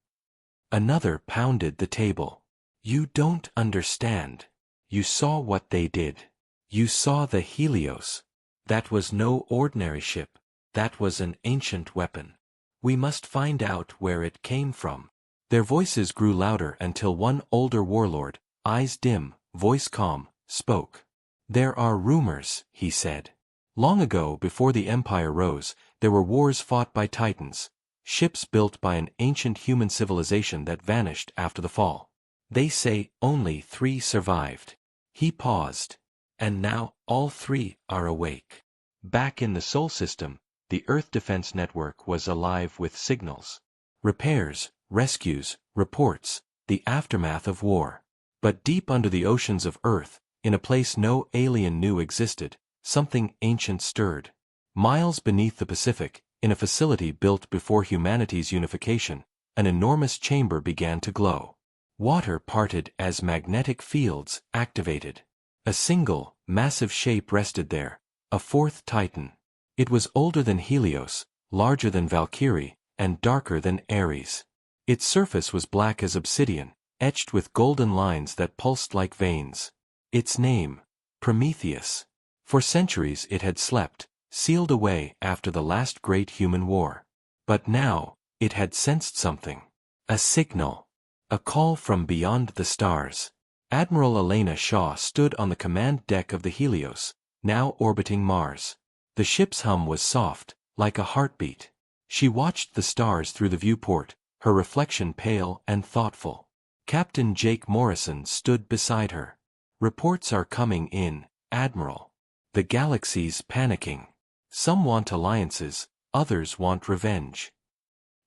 Another pounded the table. "You don't understand. You saw what they did. You saw the Helios. That was no ordinary ship. That was an ancient weapon. We must find out where it came from. Their voices grew louder until one older warlord, eyes dim, voice calm, spoke. There are rumors, he said. Long ago, before the Empire rose, there were wars fought by Titans, ships built by an ancient human civilization that vanished after the fall. They say only 3 survived. He paused. And now, all 3 are awake. Back in the Sol system, the Earth Defense Network was alive with signals. Repairs, rescues, reports, the aftermath of war. But deep under the oceans of Earth, in a place no alien knew existed, something ancient stirred. Miles beneath the Pacific, in a facility built before humanity's unification, an enormous chamber began to glow. Water parted as magnetic fields activated. A single, massive shape rested there, a 4th Titan. It was older than Helios, larger than Valkyrie, and darker than Ares. Its surface was black as obsidian, etched with golden lines that pulsed like veins. Its name, Prometheus. For centuries it had slept, sealed away after the last great human war. But now, it had sensed something. A signal. A call from beyond the stars. Admiral Elena Shaw stood on the command deck of the Helios, now orbiting Mars. The ship's hum was soft, like a heartbeat. She watched the stars through the viewport, her reflection pale and thoughtful. Captain Jake Morrison stood beside her. Reports are coming in, Admiral. The galaxy's panicking. Some want alliances, others want revenge.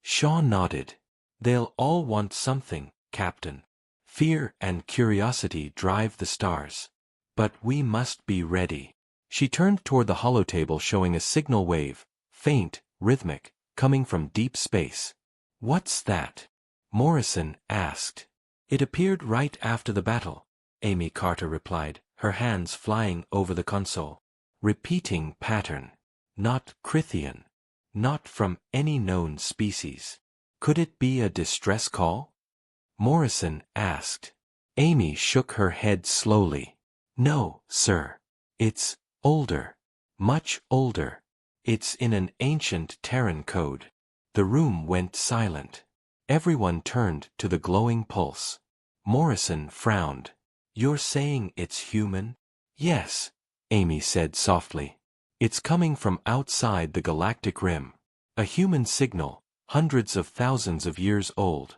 Shaw nodded. They'll all want something, Captain. Fear and curiosity drive the stars. But we must be ready. She turned toward the holotable showing a signal wave, faint, rhythmic, coming from deep space. What's that? Morrison asked. It appeared right after the battle, Amy Carter replied, her hands flying over the console. Repeating pattern. Not Crithian. Not from any known species. Could it be a distress call? Morrison asked. Amy shook her head slowly. No, sir. It's older. Much older. It's in an ancient Terran code. The room went silent. Everyone turned to the glowing pulse. Morrison frowned. You're saying it's human? Yes, Amy said softly. It's coming from outside the galactic rim. A human signal, hundreds of thousands of years old.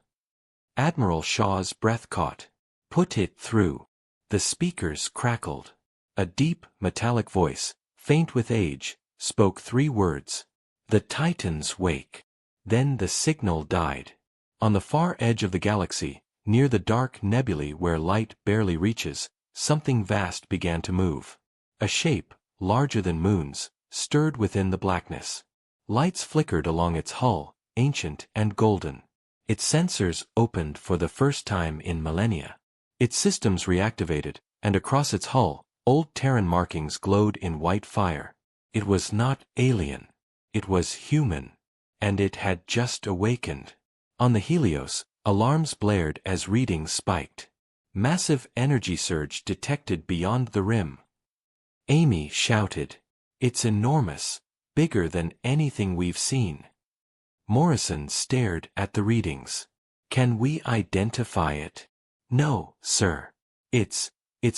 Admiral Shaw's breath caught. Put it through. The speakers crackled. A deep, metallic voice, faint with age, spoke 3 words. The Titans wake. Then the signal died. On the far edge of the galaxy, near the dark nebulae where light barely reaches, something vast began to move. A shape, larger than moons, stirred within the blackness. Lights flickered along its hull, ancient and golden. Its sensors opened for the first time in millennia. Its systems reactivated, and across its hull, old Terran markings glowed in white fire. It was not alien. It was human. And it had just awakened. On the Helios, alarms blared as readings spiked. Massive energy surge detected beyond the rim. Amy shouted. It's enormous, bigger than anything we've seen. Morrison stared at the readings. Can we identify it? No, sir. It's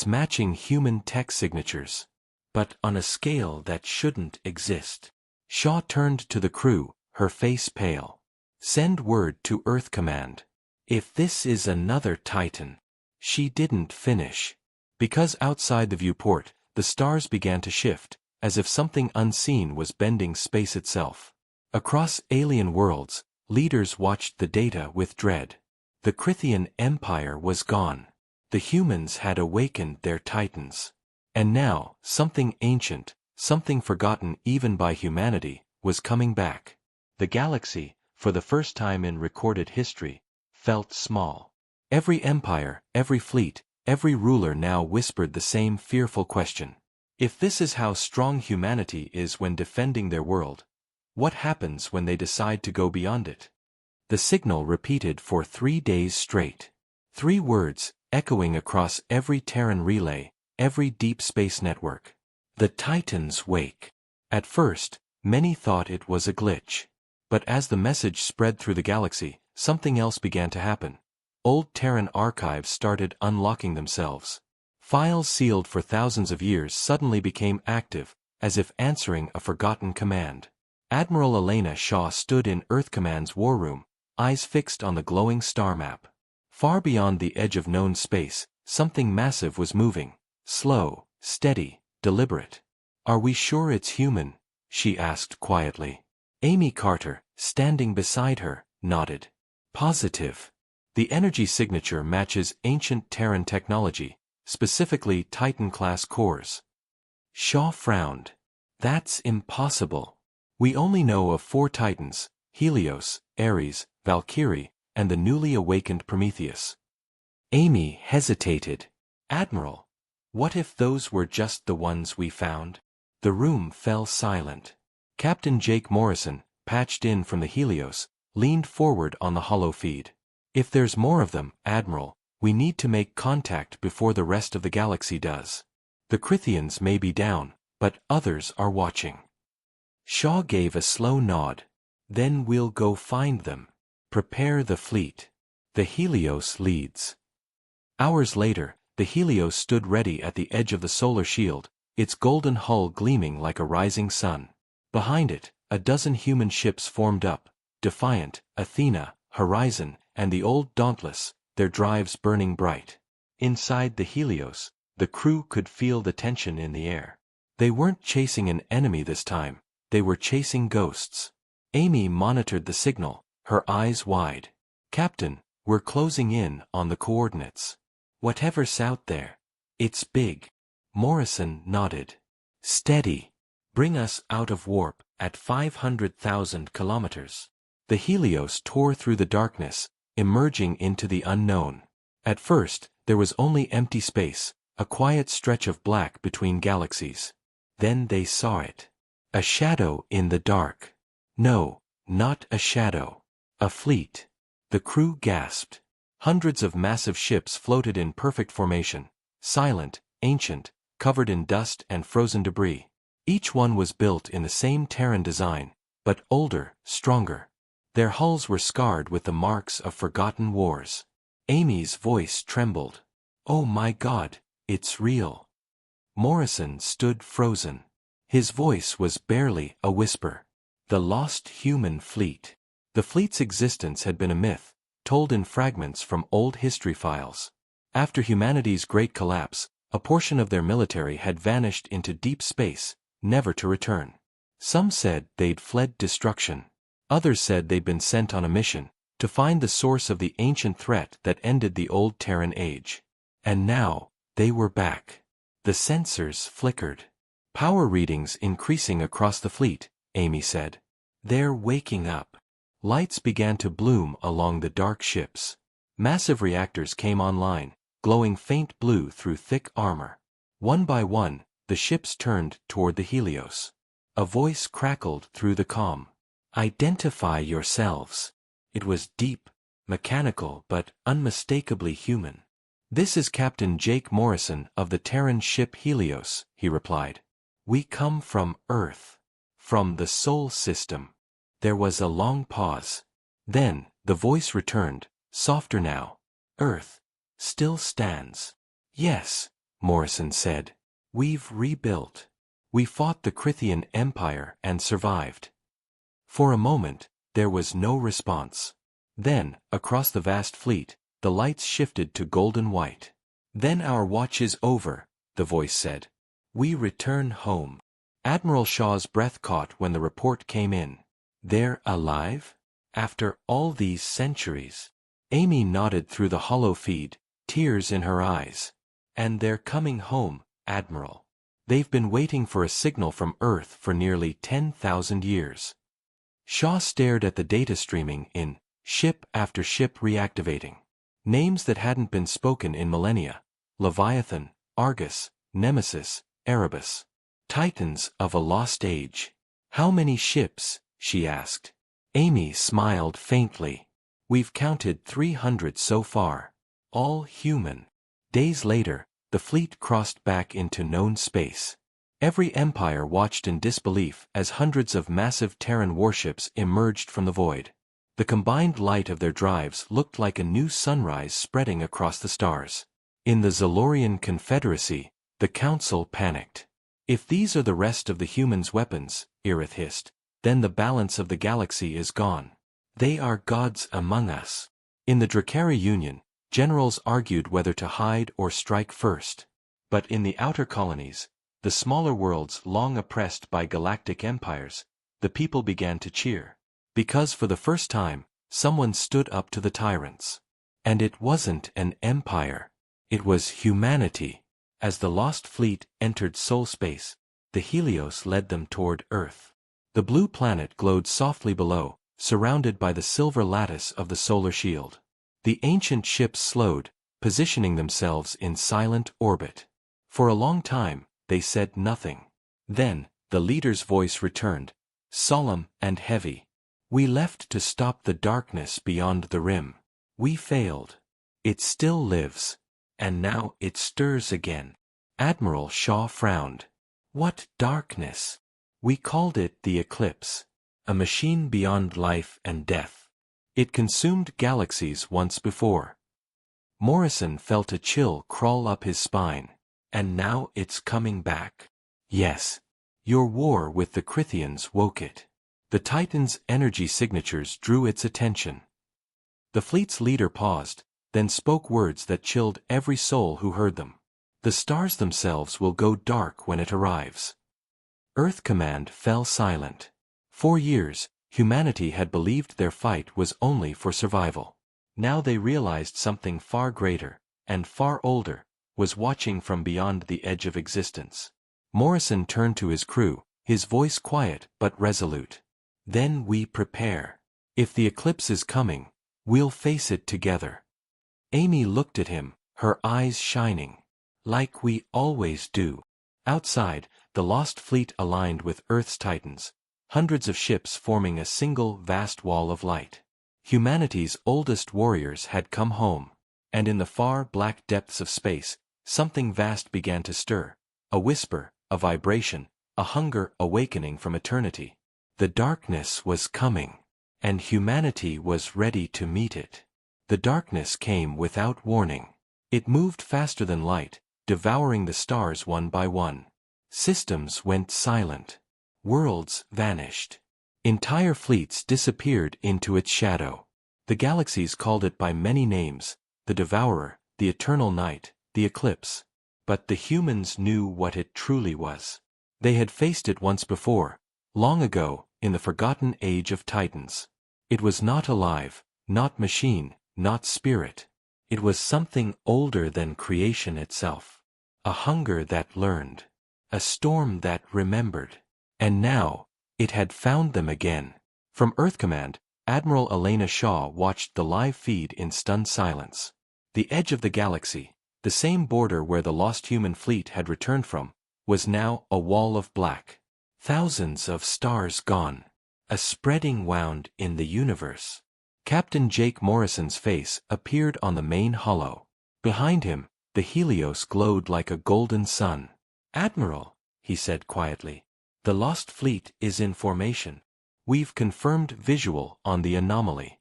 matching human tech signatures. But on a scale that shouldn't exist. Shaw turned to the crew, her face pale. Send word to Earth Command. If this is another Titan. She didn't finish. Because outside the viewport, the stars began to shift, as if something unseen was bending space itself. Across alien worlds, leaders watched the data with dread. The Crithian Empire was gone. The humans had awakened their Titans. And now, something ancient, something forgotten even by humanity, was coming back. The galaxy, for the first time in recorded history, felt small. Every empire, every fleet, every ruler now whispered the same fearful question. If this is how strong humanity is when defending their world, what happens when they decide to go beyond it? The signal repeated for 3 days straight. 3 words, echoing across every Terran relay, every deep space network. The Titans wake. At first, many thought it was a glitch. But as the message spread through the galaxy, something else began to happen. Old Terran archives started unlocking themselves. Files sealed for thousands of years suddenly became active, as if answering a forgotten command. Admiral Elena Shaw stood in Earth Command's war room, eyes fixed on the glowing star map. Far beyond the edge of known space, something massive was moving, slow, steady, deliberate. "Are we sure it's human?" she asked quietly. Amy Carter, standing beside her, nodded. "Positive. The energy signature matches ancient Terran technology, specifically Titan-class cores." Shaw frowned. "That's impossible. We only know of 4 Titans: Helios, Ares, Valkyrie, and the newly awakened Prometheus." Amy hesitated. "Admiral, what if those were just the ones we found?" The room fell silent. Captain Jake Morrison, patched in from the Helios, leaned forward on the hollow feed. "If there's more of them, Admiral, we need to make contact before the rest of the galaxy does. The Crithians may be down, but others are watching." Shaw gave a slow nod. "Then we'll go find them. Prepare the fleet. The Helios leads." Hours later, the Helios stood ready at the edge of the solar shield, its golden hull gleaming like a rising sun. Behind it, a dozen human ships formed up: Defiant, Athena, Horizon, and the Old Dauntless, their drives burning bright. Inside the Helios, the crew could feel the tension in the air. They weren't chasing an enemy this time, they were chasing ghosts. Amy monitored the signal, her eyes wide. "Captain, we're closing in on the coordinates. Whatever's out there, it's big." Morrison nodded. "Steady. Bring us out of warp at 500,000 kilometers." The Helios tore through the darkness, emerging into the unknown. At first, there was only empty space, a quiet stretch of black between galaxies. Then they saw it. A shadow in the dark. No, not a shadow. A fleet. The crew gasped. Hundreds of massive ships floated in perfect formation, silent, ancient, covered in dust and frozen debris. Each one was built in the same Terran design, but older, stronger. Their hulls were scarred with the marks of forgotten wars. Amy's voice trembled. "Oh my God, it's real." Morrison stood frozen. His voice was barely a whisper. The lost human fleet. The fleet's existence had been a myth, told in fragments from old history files. After humanity's great collapse, a portion of their military had vanished into deep space, never to return. Some said they'd fled destruction. Others said they'd been sent on a mission to find the source of the ancient threat that ended the old Terran age. And now, they were back. The sensors flickered. "Power readings increasing across the fleet," Amy said. "They're waking up." Lights began to bloom along the dark ships. Massive reactors came online, glowing faint blue through thick armor. One by one, the ships turned toward the Helios. A voice crackled through the comm. "Identify yourselves." It was deep, mechanical but unmistakably human. "This is Captain Jake Morrison of the Terran ship Helios," he replied. "We come from Earth. From the Sol system." There was a long pause. Then, the voice returned, softer now. "Earth still stands." "Yes," Morrison said. "We've rebuilt. We fought the Crithian Empire and survived." For a moment, there was no response. Then, across the vast fleet, the lights shifted to golden white. "Then our watch is over," the voice said. "We return home." Admiral Shaw's breath caught when the report came in. "They're alive? After all these centuries?" Amy nodded through the hollow feed, tears in her eyes. "And they're coming home, Admiral. They've been waiting for a signal from Earth for nearly 10,000 years." Shaw stared at the data streaming in, ship after ship reactivating. Names that hadn't been spoken in millennia: Leviathan, Argus, Nemesis, Erebus. Titans of a lost age. "How many ships?" she asked. Amy smiled faintly. "We've counted 300 so far. All human." Days later, the fleet crossed back into known space. Every empire watched in disbelief as hundreds of massive Terran warships emerged from the void. The combined light of their drives looked like a new sunrise spreading across the stars. In the Zalorian Confederacy, the Council panicked. If these are the rest of the humans' weapons, Irith hissed, then the balance of the galaxy is gone. They are gods among us. In the Drakari Union, generals argued whether to hide or strike first. But in the outer colonies, the smaller worlds long oppressed by galactic empires, the people began to cheer. Because for the first time, someone stood up to the tyrants. And it wasn't an empire. It was humanity. As the Lost Fleet entered Sol space, the Helios led them toward Earth. The blue planet glowed softly below, surrounded by the silver lattice of the solar shield. The ancient ships slowed, positioning themselves in silent orbit. For a long time, they said nothing. Then, the leader's voice returned, solemn and heavy. We left to stop the darkness beyond the rim. We failed. It still lives. And now it stirs again. Admiral Shaw frowned. What darkness? We called it the Eclipse. A machine beyond life and death. It consumed galaxies once before. Morrison felt a chill crawl up his spine. And now it's coming back. Yes. Your war with the Crithians woke it. The Titan's energy signatures drew its attention. The fleet's leader paused, then spoke words that chilled every soul who heard them. The stars themselves will go dark when it arrives. Earth Command fell silent. For years, humanity had believed their fight was only for survival. Now they realized something far greater, and far older, was watching from beyond the edge of existence. Morrison turned to his crew, his voice quiet but resolute. Then we prepare. If the eclipse is coming, we'll face it together. Amy looked at him, her eyes shining. Like we always do. Outside, the Lost Fleet aligned with Earth's Titans, hundreds of ships forming a single vast wall of light. Humanity's oldest warriors had come home, and in the far black depths of space, something vast began to stir, a whisper, a vibration, a hunger awakening from eternity. The darkness was coming, and humanity was ready to meet it. The darkness came without warning. It moved faster than light, devouring the stars one by one. Systems went silent. Worlds vanished. Entire fleets disappeared into its shadow. The galaxies called it by many names, the Devourer, the Eternal Night, the Eclipse. But the humans knew what it truly was. They had faced it once before, long ago, in the forgotten age of Titans. It was not alive, not machine, not spirit. It was something older than creation itself. A hunger that learned. A storm that remembered. And now, it had found them again. From Earth Command, Admiral Elena Shaw watched the live feed in stunned silence. The edge of the galaxy, the same border where the lost human fleet had returned from, was now a wall of black. Thousands of stars gone. A spreading wound in the universe. Captain Jake Morrison's face appeared on the main hollow. Behind him, the Helios glowed like a golden sun. Admiral, he said quietly, the Lost Fleet is in formation. We've confirmed visual on the anomaly.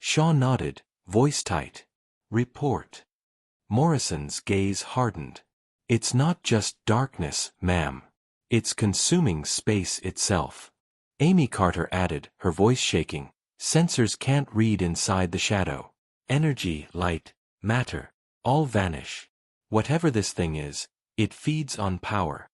Shaw nodded, voice tight. Report. Morrison's gaze hardened. It's not just darkness, ma'am. It's consuming space itself. Amy Carter added, her voice shaking. Sensors can't read inside the shadow. Energy, light, matter, all vanish. Whatever this thing is, it feeds on power.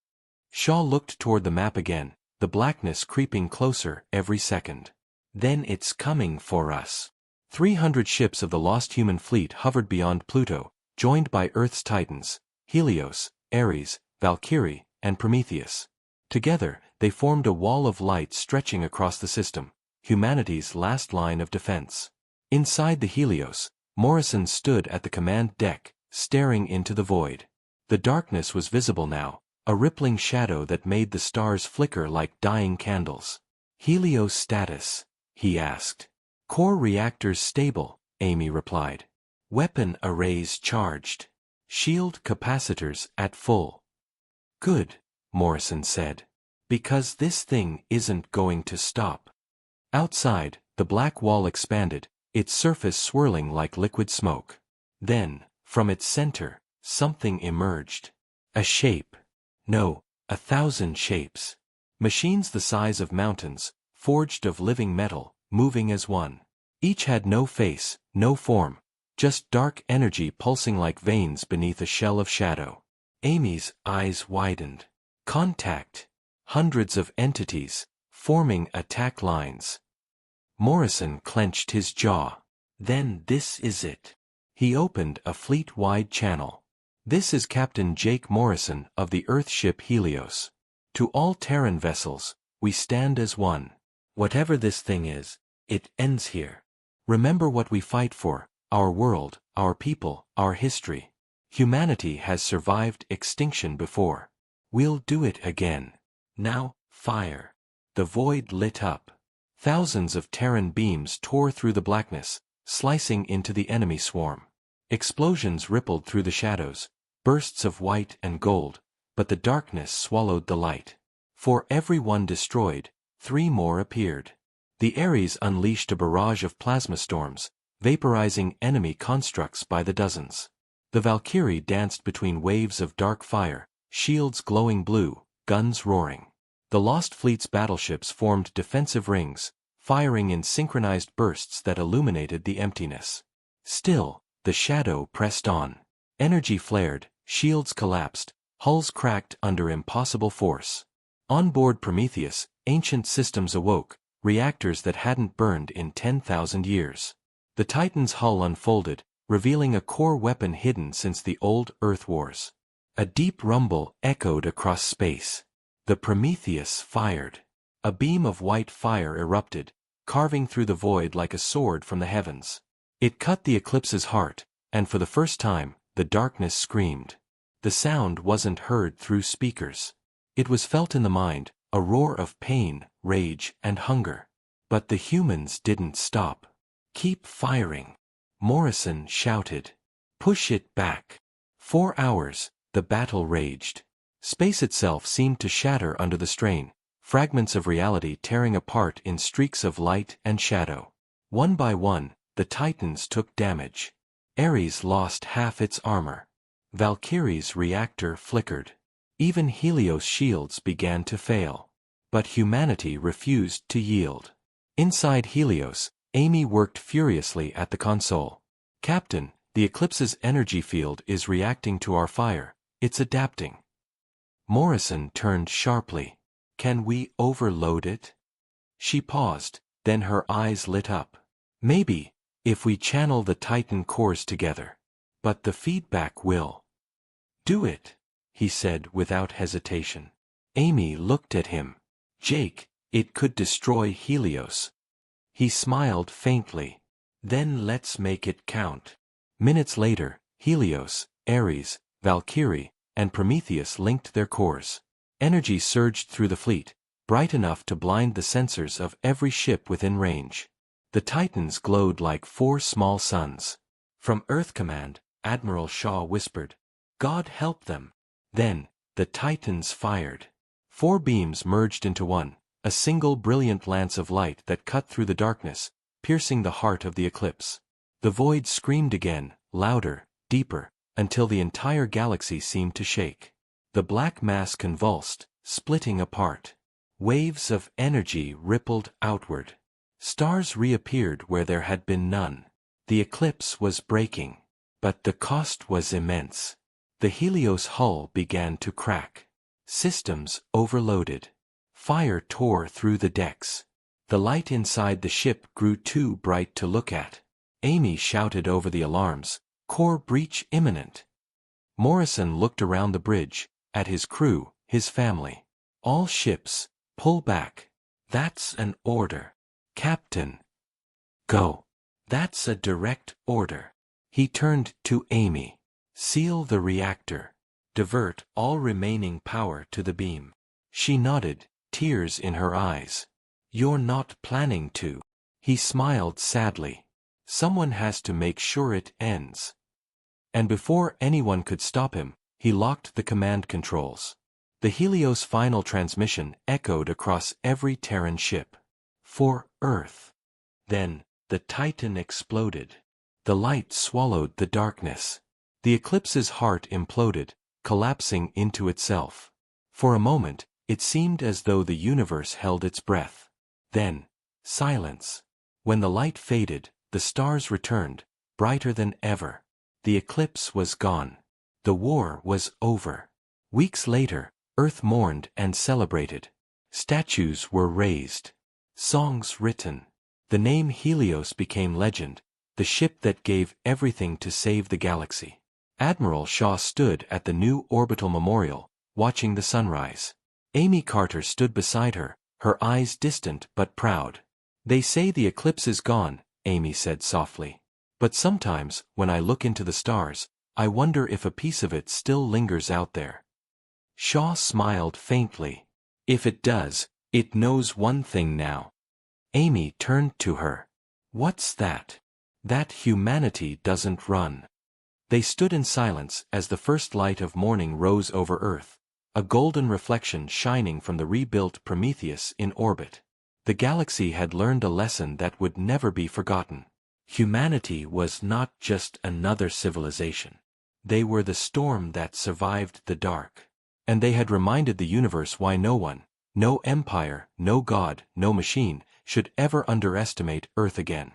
Shaw looked toward the map again, the blackness creeping closer every second. Then it's coming for us. 300 ships of the lost human fleet hovered beyond Pluto, joined by Earth's Titans, Helios, Ares, Valkyrie, and Prometheus. Together, they formed a wall of light stretching across the system, humanity's last line of defense. Inside the Helios, Morrison stood at the command deck, staring into the void. The darkness was visible now, a rippling shadow that made the stars flicker like dying candles. Helios status, he asked. Core reactors stable, Amy replied. Weapon arrays charged. Shield capacitors at full. Good. Morrison said. Because this thing isn't going to stop. Outside, the black wall expanded, its surface swirling like liquid smoke. Then, from its center, something emerged. A shape. No, 1,000 shapes. Machines the size of mountains, forged of living metal, moving as one. Each had no face, no form, just dark energy pulsing like veins beneath a shell of shadow. Amy's eyes widened. Contact. Hundreds of entities, forming attack lines. Morrison clenched his jaw. Then this is it. He opened a fleet-wide channel. This is Captain Jake Morrison of the Earthship Helios. To all Terran vessels, we stand as one. Whatever this thing is, it ends here. Remember what we fight for, our world, our people, our history. Humanity has survived extinction before. We'll do it again. Now, fire. The void lit up. Thousands of Terran beams tore through the blackness, slicing into the enemy swarm. Explosions rippled through the shadows, bursts of white and gold, but the darkness swallowed the light. For every one destroyed, 3 more appeared. The Ares unleashed a barrage of plasma storms, vaporizing enemy constructs by the dozens. The Valkyrie danced between waves of dark fire, shields glowing blue, guns roaring. The Lost Fleet's battleships formed defensive rings, firing in synchronized bursts that illuminated the emptiness. Still, the shadow pressed on. Energy flared, shields collapsed, hulls cracked under impossible force. On board Prometheus, ancient systems awoke, reactors that hadn't burned in 10,000 years. The Titan's hull unfolded, revealing a core weapon hidden since the old Earth Wars. A deep rumble echoed across space. The Prometheus fired. A beam of white fire erupted, carving through the void like a sword from the heavens. It cut the Eclipse's heart, and for the first time, the darkness screamed. The sound wasn't heard through speakers. It was felt in the mind, a roar of pain, rage, and hunger. But the humans didn't stop. Keep firing. Morrison shouted. Push it back. 4 hours, the battle raged. Space itself seemed to shatter under the strain, fragments of reality tearing apart in streaks of light and shadow. One by one, the Titans took damage. Ares lost half its armor. Valkyrie's reactor flickered. Even Helios' shields began to fail. But humanity refused to yield. Inside Helios, Amy worked furiously at the console. Captain, the Eclipse's energy field is reacting to our fire. It's adapting. Morrison turned sharply. Can we overload it? She paused, then her eyes lit up. Maybe, if we channel the Titan cores together. But the feedback will. Do it, he said without hesitation. Amy looked at him. Jake, it could destroy Helios. He smiled faintly. Then let's make it count. Minutes later, Helios, Ares, Valkyrie, and Prometheus linked their cores. Energy surged through the fleet, bright enough to blind the sensors of every ship within range. The Titans glowed like 4 small suns. From Earth Command, Admiral Shaw whispered, God help them. Then, the Titans fired. 4 beams merged into one, a single brilliant lance of light that cut through the darkness, piercing the heart of the eclipse. The void screamed again, louder, deeper, until the entire galaxy seemed to shake. The black mass convulsed, splitting apart. Waves of energy rippled outward. Stars reappeared where there had been none. The eclipse was breaking. But the cost was immense. The Helios hull began to crack. Systems overloaded. Fire tore through the decks. The light inside the ship grew too bright to look at. Amy shouted over the alarms, core breach imminent. Morrison looked around the bridge, at his crew, his family. All ships, pull back. That's an order. Captain. Go. That's a direct order. He turned to Amy. Seal the reactor. Divert all remaining power to the beam. She nodded, tears in her eyes. You're not planning to. He smiled sadly. Someone has to make sure it ends. And before anyone could stop him, he locked the command controls. The Helios final transmission echoed across every Terran ship. For Earth. Then, the Titan exploded. The light swallowed the darkness. The Eclipse's heart imploded, collapsing into itself. For a moment, it seemed as though the universe held its breath. Then, silence. When the light faded, the stars returned, brighter than ever. The eclipse was gone. The war was over. Weeks later, Earth mourned and celebrated. Statues were raised. Songs written. The name Helios became legend, the ship that gave everything to save the galaxy. Admiral Shaw stood at the new orbital memorial, watching the sunrise. Amy Carter stood beside her, her eyes distant but proud. "They say the eclipse is gone," Amy said softly. "But sometimes, when I look into the stars, I wonder if a piece of it still lingers out there." Shaw smiled faintly. "If it does, it knows one thing now." Amy turned to her. "What's that?" "That humanity doesn't run." They stood in silence as the first light of morning rose over Earth, a golden reflection shining from the rebuilt Prometheus in orbit. The galaxy had learned a lesson that would never be forgotten. Humanity was not just another civilization. They were the storm that survived the dark. And they had reminded the universe why no one, no empire, no god, no machine, should ever underestimate Earth again.